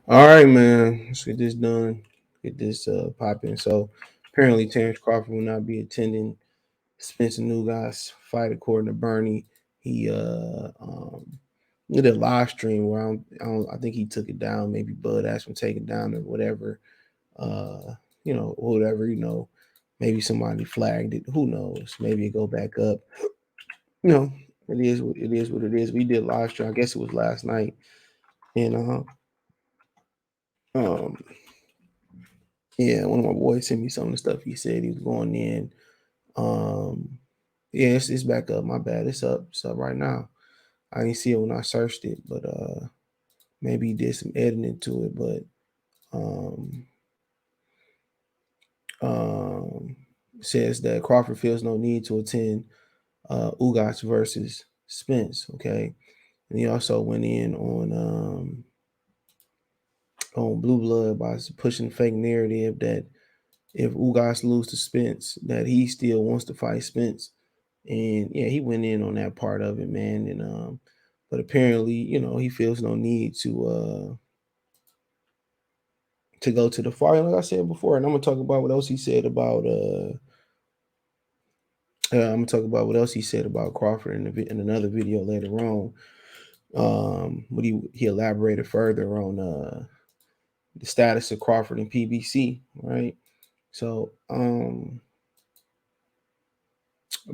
All right, man. Let's get this done. Get this popping. So apparently Terence Crawford will not be attending Spencer Ugas fight according to Bernie. He did a live stream where I think he took it down. Maybe Bud asked him to take it down or whatever. Whatever. Maybe somebody flagged it. Who knows? Maybe it go back up. You know, it is what it is. We did a live stream. I guess it was last night, and um, yeah, one of my boys sent me some of the stuff he said he was going in. Um, yeah, it's back up. My bad. It's up. It's up right now. I didn't see it when I searched it, but maybe he did some editing to it. But um, um, says that Crawford feels no need to attend Ugas versus Spence. Okay, and he also went in on Blue Blood by pushing fake narrative that if Ugas loses to Spence, that he still wants to fight Spence. And yeah, he went in on that part of it, man. And but apparently, he feels no need to go to the fight. Like I said before, and I'm gonna talk about what else he said about I'm gonna talk about what else he said about Crawford in another video later on. But he elaborated further on the status of Crawford and PBC, right? So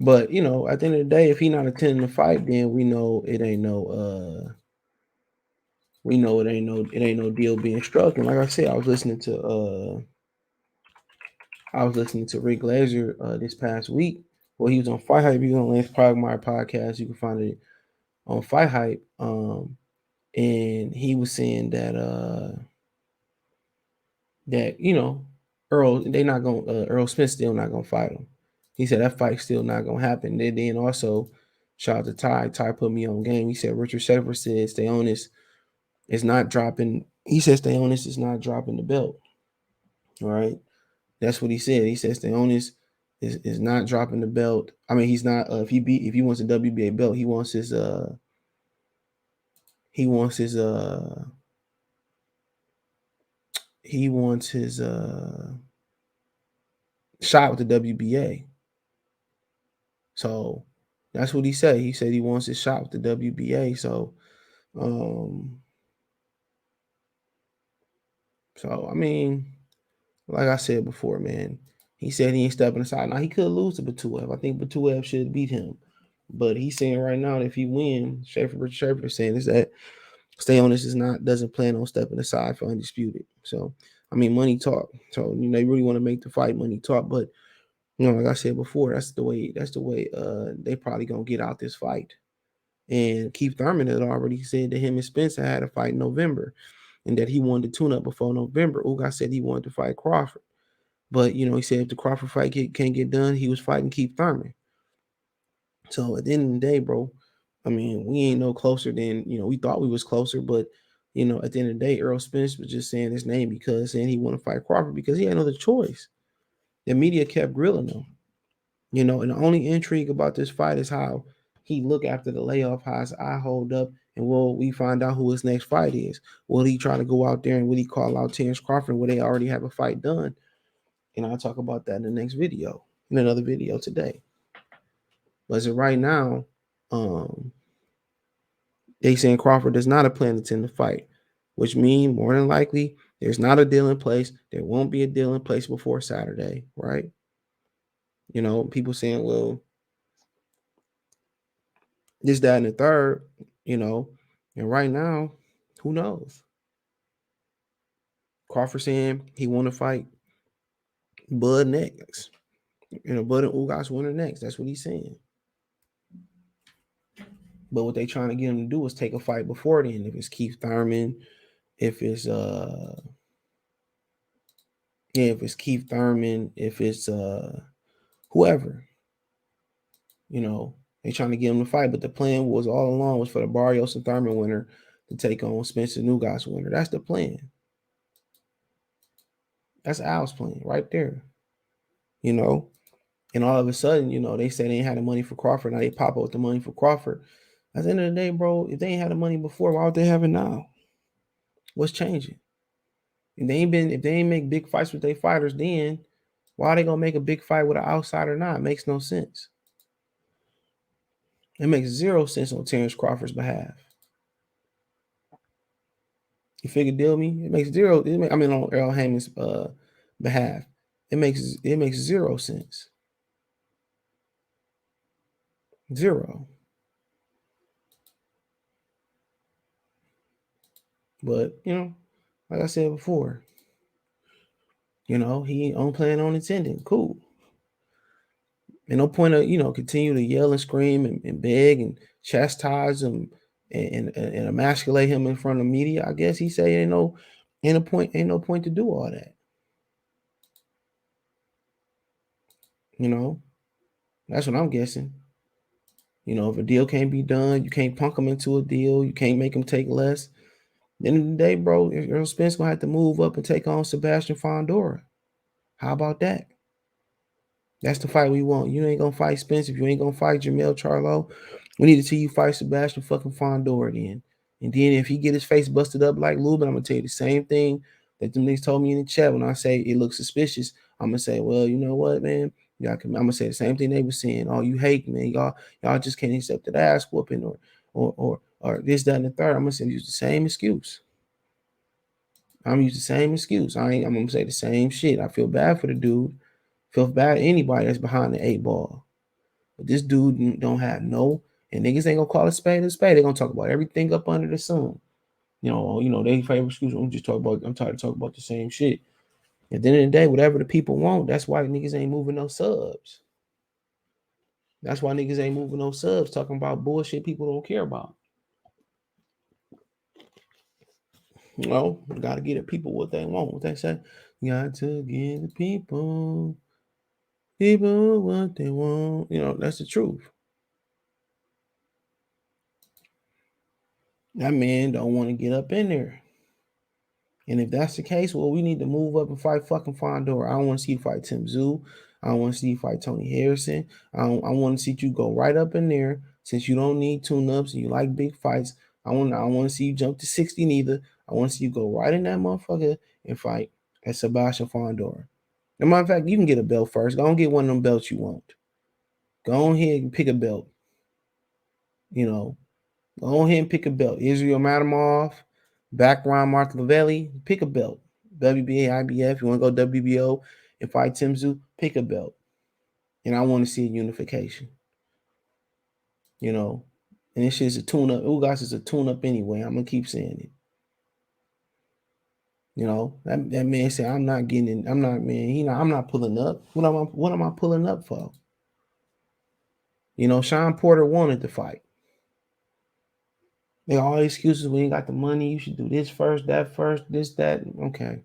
but at the end of the day, if he not attending the fight, then we know it ain't no deal being struck. And like I said, I was listening to Rick Glazer this past week. Well, he was on Fight Hype. He was on Lance Progmeyer podcast. You can find it on Fight Hype. And he was saying that Earl Smith still not gonna fight him. He said that fight's still not gonna happen. Then also, shout out to Ty. Ty put me on game. He said Richard Sheffer said Stayonis is not dropping. He says Stayonis is not dropping the belt. All right, that's what he said. He says Stayonis is not dropping the belt. I mean, he's not. If he wants a WBA belt, he wants his he wants his shot with the WBA. So that's what he said. He said he wants his shot with the WBA. Um, so I mean, like I said before, man, he said he ain't stepping aside. Now he could lose to Batuev. I think Batuev should beat him, but he's saying right now that if he wins, Schaefer is saying is that Stayonis doesn't plan on stepping aside for undisputed. So I mean, money talk. So they really want to make the fight money talk, but like I said before, that's the way they probably gonna get out this fight. And Keith Thurman had already said that him and Spencer had a fight in November and that he wanted to tune up before November. Ugas said he wanted to fight Crawford. But, he said if the Crawford fight can't get done, he was fighting Keith Thurman. So at the end of the day, bro, I mean, we ain't no closer than, we thought we was closer. But, at the end of the day, Errol Spence was just saying his name because saying he wanted to fight Crawford because he had no other choice. The media kept grilling him. And the only intrigue about this fight is how he look after the layoff, how his eye hold up, and will we find out who his next fight is? Will he try to go out there and will he call out Terence Crawford where they already have a fight done? And I'll talk about that in the next video, in another video today. But as of right now, they saying Crawford does not plan to attend the fight, which means more than likely there's not a deal in place. There won't be a deal in place before Saturday, right? People saying, well, this, that, and the third, you know, and right now, who knows? Crawford saying he want to fight Bud next. Bud and Ugas winner next. That's what he's saying. But what they trying to get him to do is take a fight before then. If it's Keith Thurman, if it's if it's whoever, they trying to get him to fight. But the plan was all along was for the Barrios and Thurman winner to take on Spencer Ugas winner. That's the plan. That's Al's plan right there. And all of a sudden, they say they ain't had the money for Crawford. Now they pop up with the money for Crawford. At the end of the day, bro, if they ain't had the money before, why would they have it now? What's changing? If they ain't make big fights with their fighters, then why are they gonna make a big fight with an outsider now? It makes no sense. It makes zero sense on Terence Crawford's behalf. You figure deal me? It makes zero. I mean, on Errol Heyman's behalf, it makes zero sense. Zero. But like I said before, he on plan on intending. Cool. And no point of continue to yell and scream and beg and chastise him and emasculate him in front of the media. I guess he say ain't no point to do all that. That's what I'm guessing. If a deal can't be done, you can't punk him into a deal. You can't make him take less. At the end of the day, bro, Errol Spence gonna have to move up and take on Sebastian Fondora. How about that? That's the fight we want. You ain't gonna fight Spence if you ain't gonna fight Jamel Charlo. We need to see you fight Sebastian fucking Fondora then. And then if he get his face busted up like Lubin, I'm gonna tell you the same thing that them niggas told me in the chat when I say it looks suspicious. I'm gonna say, well, you know what, man? I'm gonna say the same thing they were saying. Oh, you hate, man. Y'all just can't accept that ass whooping or this, that, and the third. I'm gonna use the same excuse. I'm gonna use the same excuse. I'm gonna say the same shit. I feel bad for the dude. Feel bad anybody that's behind the 8 ball. But this dude don't have and niggas ain't gonna call a spade a spade. They're gonna talk about everything up under the sun. They favorite excuse. I'm tired of talking about the same shit. At the end of the day, whatever the people want, that's why niggas ain't moving no subs. That's why niggas ain't moving no subs, talking about bullshit people don't care about. Gotta get the people what they want. What they say, got to give the people what they want. That's the truth. That man don't want to get up in there. And if that's the case, well, we need to move up and fight fucking Fondor. I don't want to see you fight Tim Tszyu. I don't want to see you fight Tony Harrison. I want to see you go right up in there since you don't need tune-ups and you like big fights. I want to see you jump to 60 neither. I want to see you go right in that motherfucker and fight at Sebastian Fondor. As a matter of fact, you can get a belt first. Go and get one of them belts you want. Go ahead and pick a belt. Go ahead and pick a belt. Israel Madamov, background Mark Lavelli, pick a belt. WBA, IBF, you want to go WBO and fight Tim Tszyu, pick a belt. And I want to see a unification. And this shit is a tune-up. Ugas is a tune-up anyway. I'm going to keep saying it. That man said, I'm not pulling up. What am I pulling up for? Sean Porter wanted to fight. They got all these excuses when you got the money. You should do this first, that first, this, that. Okay.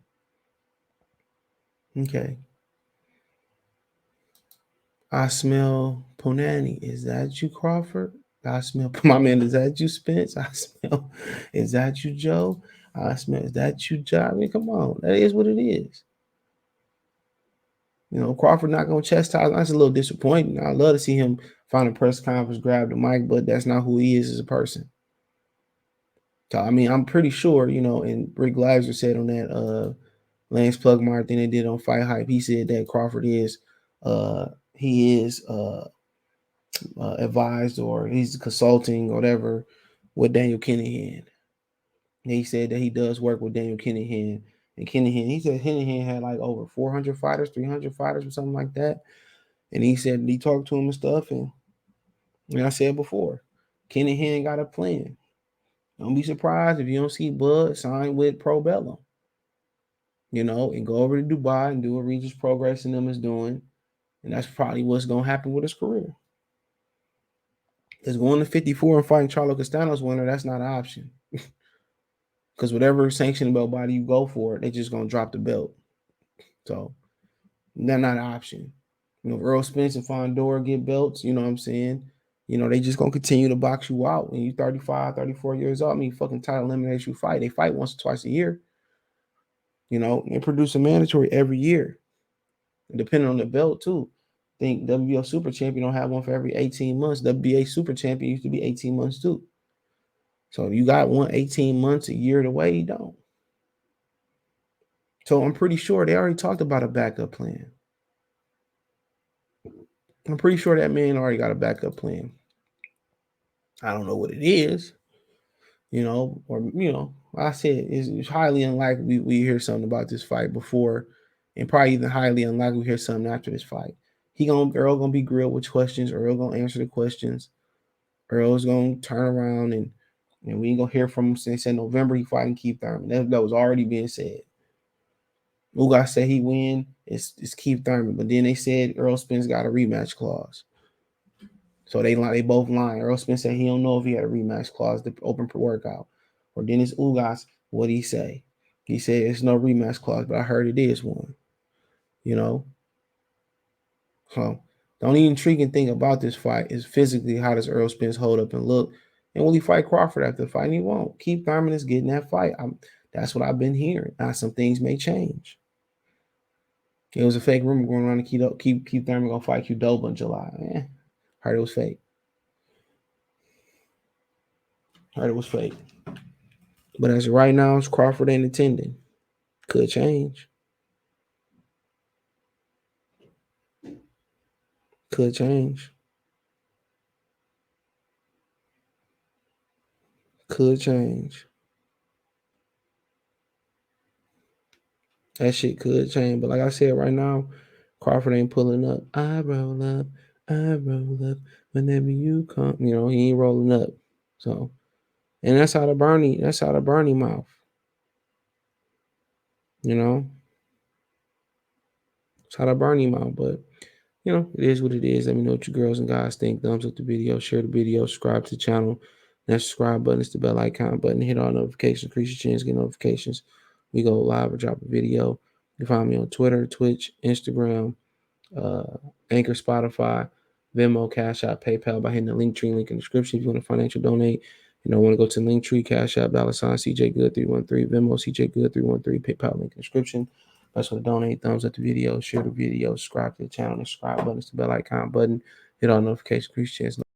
I smell Punani. Is that you, Crawford? I smell my man. Is that you, Spence? I smell. Is that you, Joe? I smell. Is that you, Joe? I mean, come on. That is what it is. Crawford not gonna chastise. That's a little disappointing. I love to see him find a press conference, grab the mic, but that's not who he is as a person. So I mean, I'm pretty sure, and Rick Glasser said on that Lance Plugmeyer thing they did on Fight Hype, he said that Crawford is advised or he's consulting or whatever with Daniel Kinahan. And he said that he does work with Daniel Kinahan. And he said Kinahan had like over 400 fighters, 300 fighters or something like that. And he said he talked to him and stuff. And I said before, Kinahan got a plan. Don't be surprised if you don't see Bud sign with Pro Bellum. And go over to Dubai and do what Regis Progress and them is doing. And that's probably what's going to happen with his career. Because going to 54 and fighting Charlo Castanos winner, that's not an option. Because whatever sanctioned belt body you go for, they're just going to drop the belt. So, that's not an option. Errol Spence and Fondor get belts, you know what I'm saying? They just going to continue to box you out. When you're 35, 34 years old, I mean, fucking title elimination fight. They fight once or twice a year. They produce a mandatory every year. And depending on the belt, too. I think WBO Super Champion don't have one for every 18 months. WBA Super Champion used to be 18 months, too. So you got one 18 months, a year to wait, you don't. So I'm pretty sure they already talked about a backup plan. I'm pretty sure that man already got a backup plan. I don't know what it is, I said it's highly unlikely we hear something about this fight before, and probably even highly unlikely we hear something after this fight. Earl gonna be grilled with questions. Earl gonna answer the questions. Earl's gonna turn around and we ain't gonna hear from him since in November he fighting Keith Thurman. That was already being said. Ugas said he win. It's Keith Thurman, but then they said Errol Spence got a rematch clause. So they both lying. Errol Spence said he don't know if he had a rematch clause to open for workout. Or Dennis Ugas, what'd he say? He said it's no rematch clause, but I heard it is one. You know? So the only intriguing thing about this fight is physically how does Errol Spence hold up and look? And will he fight Crawford after the fight? And he won't. Keith Thurman is getting that fight. That's what I've been hearing. Now some things may change. It was a fake rumor going around to Keith Thurman gonna fight Qdoba in July. Heard it was fake. Heard it was fake. But as of right now, it's Crawford ain't attending. Could change. Could change. Could change. That shit could change. But like I said, right now, Crawford ain't pulling up. I roll up. I roll up. Whenever you come. He ain't rolling up. So, and that's how the Bernie mouth. It's how the Bernie mouth. But it is what it is. Let me know what you girls and guys think. Thumbs up the video, share the video, subscribe to the channel. That subscribe button is the bell icon button. Hit all notifications, increase your chance, get notifications. We go live or drop a video. You can find me on Twitter, Twitch, Instagram, Anchor, Spotify, Venmo, Cash App, PayPal by hitting the link tree link in the description. If you want to financial donate, want to go to the link tree, Cash App, $ CJ Good 313, Venmo, CJ Good 313, PayPal link in the description. That's what donate. Thumbs up the video, share the video, subscribe to the channel. The subscribe button is the bell icon button. Hit all notifications, increase chance.